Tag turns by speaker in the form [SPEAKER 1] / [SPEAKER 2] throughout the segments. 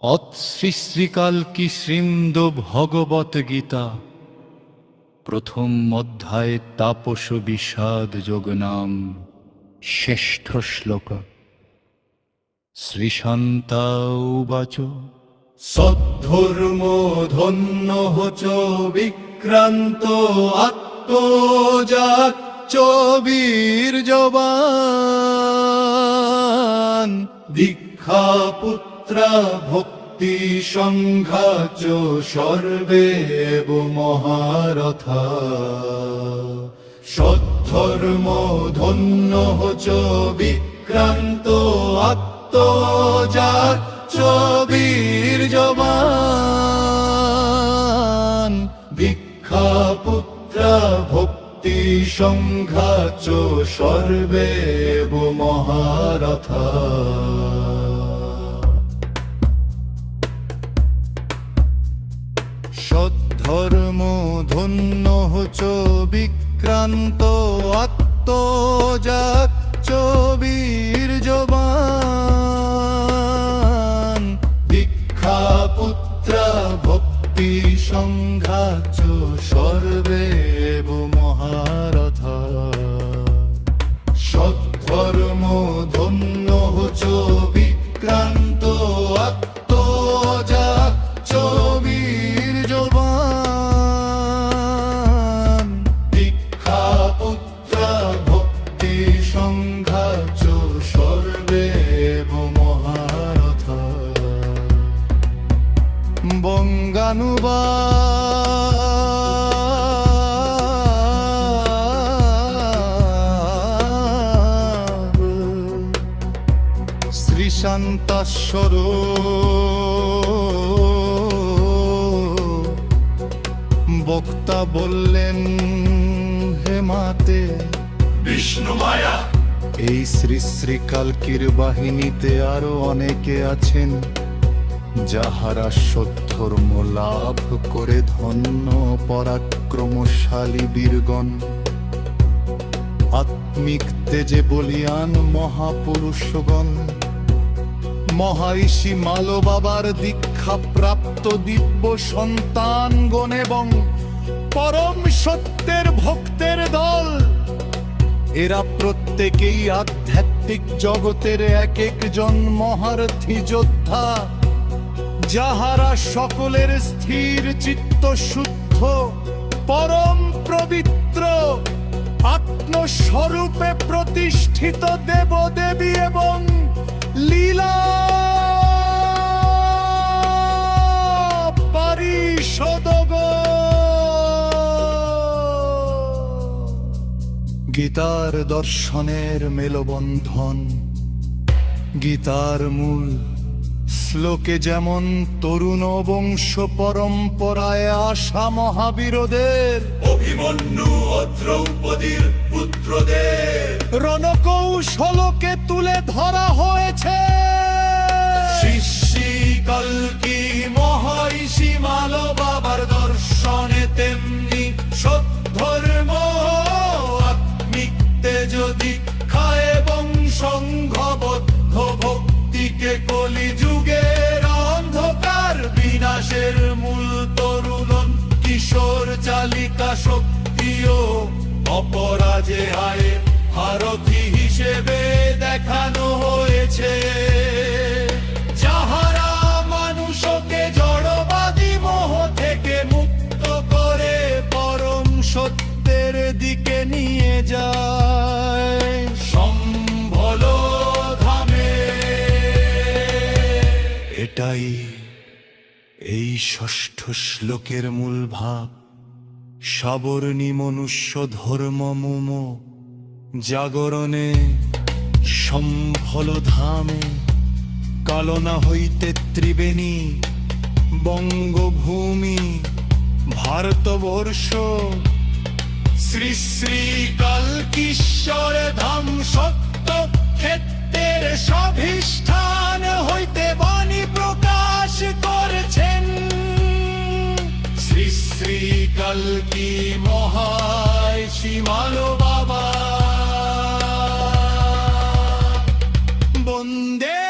[SPEAKER 1] শ্রী শ্রীকালকি শ্রীমদ ভগবত গীতা প্রথম অধ্যায় তাপস বিষাদ যোগ নাম ষষ্ঠ শ্লোক। শ্রীশান্তা উবাচ সদ্ধর্ম ধন্য চ বিক্রান্ত আত্মজাচ্চ বীর্যবান দীক্ষা পুত্রা ভক্তি সংঘা চ সর্বেব মহারথা। সদ্ধর্ম ধন্য চ বিক্রান্ত আত্মজাচ্চ বীর্যবান দীক্ষা পুত্রা ভক্তি সংঘা চ সর্বেব মহারথা। সদ্ধর্ম ধন্য চ বিক্রান্ত আত্মজাচ্চ বীর্যবান দীক্ষা পুত্রা ভক্তি সংঘা চ সর্বেব মহারথা। সদ্ধর্ম ধন্য চ বিক্রান্ত আত্মজাচ্চ বীর্যবান দীক্ষা পুত্রা ভক্তি সংঘা চ সর্বেব মহারথা। বঙ্গানুবাদ শ্রীশান্তাশ্বর বক্তা বললেন, হে মাতে
[SPEAKER 2] বিষ্ণু মায়া।
[SPEAKER 1] এই শ্রী শ্রীকালকির বাহিনীতে আরো অনেকে আছেন যাহারা সদ্ধর্ম লাভ করে ধন্য পরাক্রমশালী বীরগণ, আত্মিক তেজে বলিয়ান মহাপুরুষগণ, মহাঋষি মালো বাবার দীক্ষা প্রাপ্ত দিব্য সন্তানগণ এবং পরম সত্যের ভক্তের দল। এরা প্রত্যেকেই আধ্যাত্মিক জগতের এক একজন মহারথী যোদ্ধা, যাহারা সকলের স্থির চিত্ত শুদ্ধ পরম পবিত্র আত্মস্বরূপে প্রতিষ্ঠিত দেবদেবী এবং লীলা গীতার দর্শনের মেলবন্ধন। গীতার মূল শ্লোকে যেমন তরুণ বংশ পরম্পরায় আসা মহাবীরদের,
[SPEAKER 2] অভিমন্যু ও দ্রৌপদীর পুত্রদের
[SPEAKER 1] রণকৌশলকে তুলে ধরা হয়েছে।
[SPEAKER 2] শ্রী শ্রীকালকি মহাঋষি মালো বাবার দর্শনে তেমনি সদ্ধর্ম আত্মিক তেজ দীক্ষা এবং সংঘবদ্ধ ভক্তিকে কলিযুগের অন্ধকার বিনাশের মূল তরুণ কিশোর চালিকা শক্তিও অপরাজেয় ভারতী হিসেবে দেখানো হয়েছে, যাহারা মানুষকে জড়বাদী মোহ থেকে মুক্ত করে পরম সত্যের দিকে নিয়ে যায়। সম্ভল ধামে
[SPEAKER 1] এটাই এই ষষ্ঠ শ্লোকের মূল ভাব। সাবর্ণী মনুষ্য ধর্ম মুম জাগরণে সম্ভল ধামে কালনা হইতে ত্রিবেণী বঙ্গভূমি ভারতবর্ষ শ্রী শ্রীকালকিশ্বর ধাম সত্য ক্ষেত্রের স্বাধিষ্ঠান হইতে বাণী প্রকাশ করেছেন শ্রী শ্রীকালকি মহাঋষি মালো বাবা। বন্দে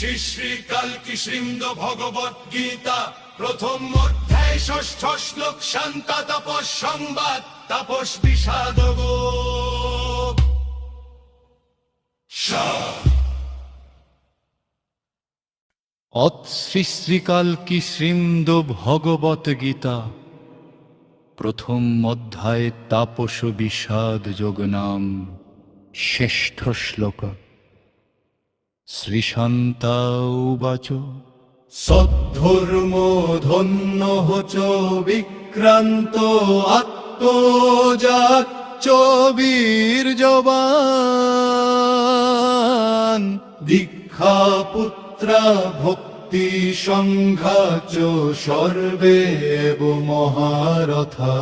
[SPEAKER 1] শ্রী শ্রী কালকি শ্রীমদ ভগবত গীতা প্রথম অধ্যায় ষষ্ঠ শ্লোক শান্তা তাপস সংবাদ তাপস বিষাদ
[SPEAKER 2] অৎ শ্রী শ্রী কালকি শ্রীমদ ভগবত গীতা প্রথম অধ্যায় তাপস বিষাদ যোগ নাম ষষ্ঠ শ্লোক শ্রীশান্তা উবাচ সদ্ধর্ম ধন্য হচ বিক্রান্ত আত্মজাচ্চ বীর্যবান দীক্ষা পুত্রা ভক্তি সংঘা চ সর্বে এব মহারথা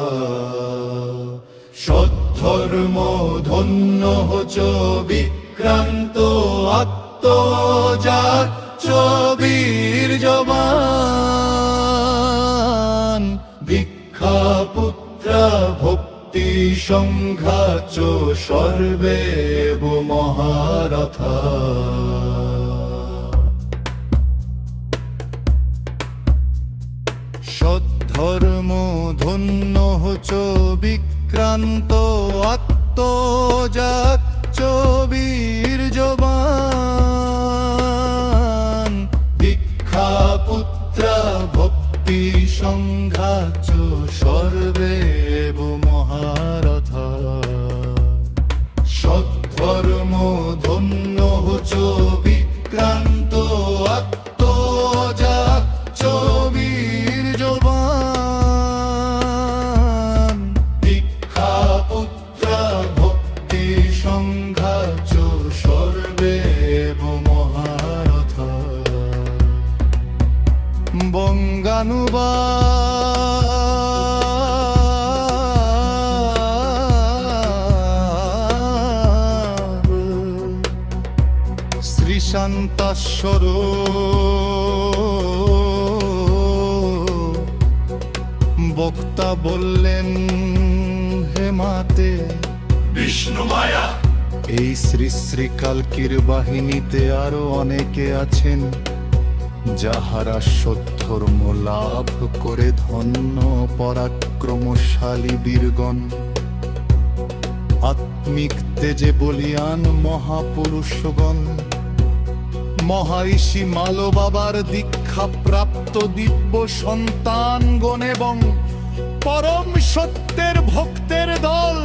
[SPEAKER 2] সদ্ধর্ম ধন্য হচ বিক্রান্ত আত্মজাচ্চ বীর্যবান দীক্ষা পুত্রা ভক্তি সংঘা চ সর্বে এব মহারথা সদ্ধর্ম ধন্য হচ বিক্রান্ত আত্মজাচ্চ বীর্যবান দীক্ষা পুত্রা ভক্তি সংঘা চ সর্বে এব মহারথা সদ্ধর্ম ধন্য হচ বিক্রান্ত আত্মজাচ্চ বীর্যবান দীক্ষা পুত্রা ভক্তি সংঘা চ সর্বে এব মহারথা শ্রীশান্তাশ্বর বক্তা বললেন হে মাতে
[SPEAKER 1] বিষ্ণু মায়া
[SPEAKER 2] এই শ্রী শ্রী কালকির বাহিনীতে আরো অনেকে আছেন যাহারা সদ্ধর্ম লাভ করে ধন্য পরাক্রমশালী বীরগণ আত্মিক তেজে বলিয়ান মহাপুরুষগণ মহারিষি মালো বাবার দীক্ষা প্রাপ্ত দিব্য সন্তানগণ এবং পরম সত্যের ভক্তের দল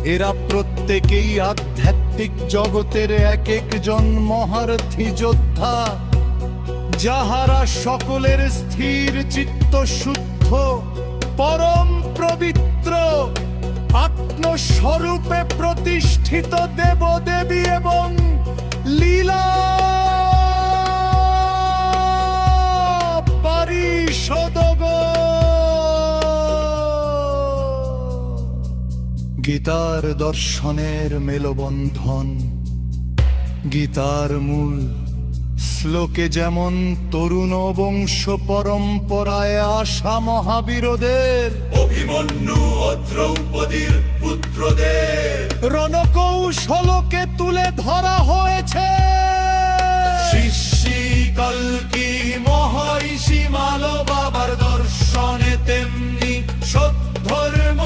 [SPEAKER 2] এরা প্রত্যেকেই আধ্যাত্মিক জগতের এক একজন মহারথী যোদ্ধা যাহারা সকলের স্থির চিত্ত শুদ্ধ পরম পবিত্র আত্মস্বরূপে প্রতিষ্ঠিত দেবদেবী এবং লীলা গীতার দর্শনের মেলবন্ধন গীতার মূল শ্লোকে যেমন তরুণ বংশ পরম্পরায় আসা মহাবীরদের
[SPEAKER 1] অভিমন্যু ও দ্রৌপদীর পুত্রদের
[SPEAKER 2] রণকৌশলকে তুলে ধরা হয়েছে
[SPEAKER 1] শ্রী শ্রী কালকি মহারিষি মালো বাবার দর্শনে তেমনি সদ্ধর্ম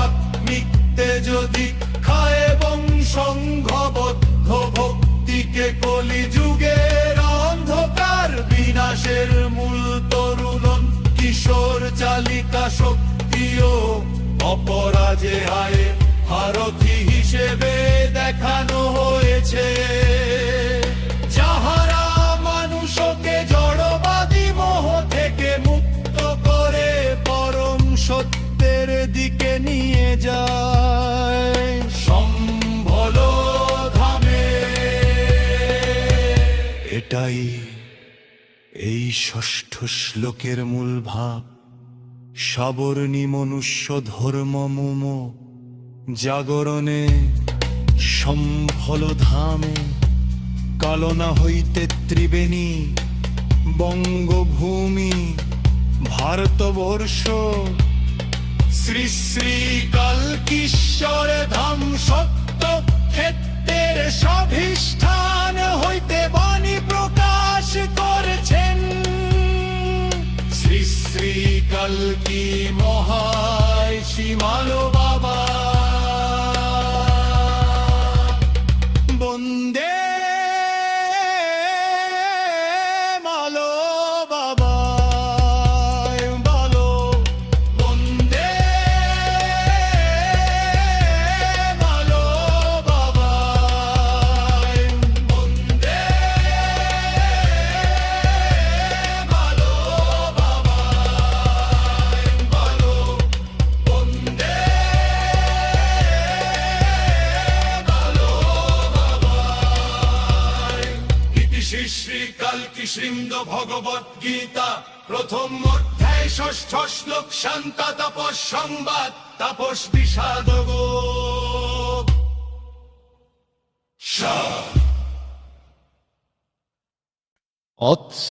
[SPEAKER 1] আত্মিক তেজ দীক্ষা এবং সংঘবদ্ধ ভক্তিকে কলিযুগের অন্ধকার বিনাশের মূল তরুণ কিশোর চালিকা শক্তিও অপরাজেয় ভারতী হিসেবে দেখানো হয়েছে যাহারা মানুষকে জড়বাদী মোহ থেকে মুক্ত করে পরম সত্যের দিকে নিয়ে যায় সম্ভল ধামে এটাই এই ষষ্ঠ শ্লোকের মূল ভাব সাবর্ণী মনুষ্য ধর্ম মুম জাগরণে সম্ভল ধামে কালনা হইতে ত্রিবেণী বঙ্গভূমি ভারতবর্ষ শ্রী শ্রী কালকিশ্বর ধাম সত্য ক্ষেত্র
[SPEAKER 2] দৈত্যের স্বাধিষ্ঠান হইতে বাণী প্রকাশ করেছেন শ্রী শ্রী কল্কি মহার্ষি মালো বাবা। বন্দে মালো বাবা বলো, বন্দে মালো বাবা, বন্দে মালো বাবা বলো, বন্দে মালো বাবা। ইতি শ্রী শ্রী কল্কি শ্রীমদ ভগবত গীতা প্রথম অধ্যায় ষষ্ঠ শ্লোক শান্তা তাপস সংবাদ তাপস বিষাদ গো।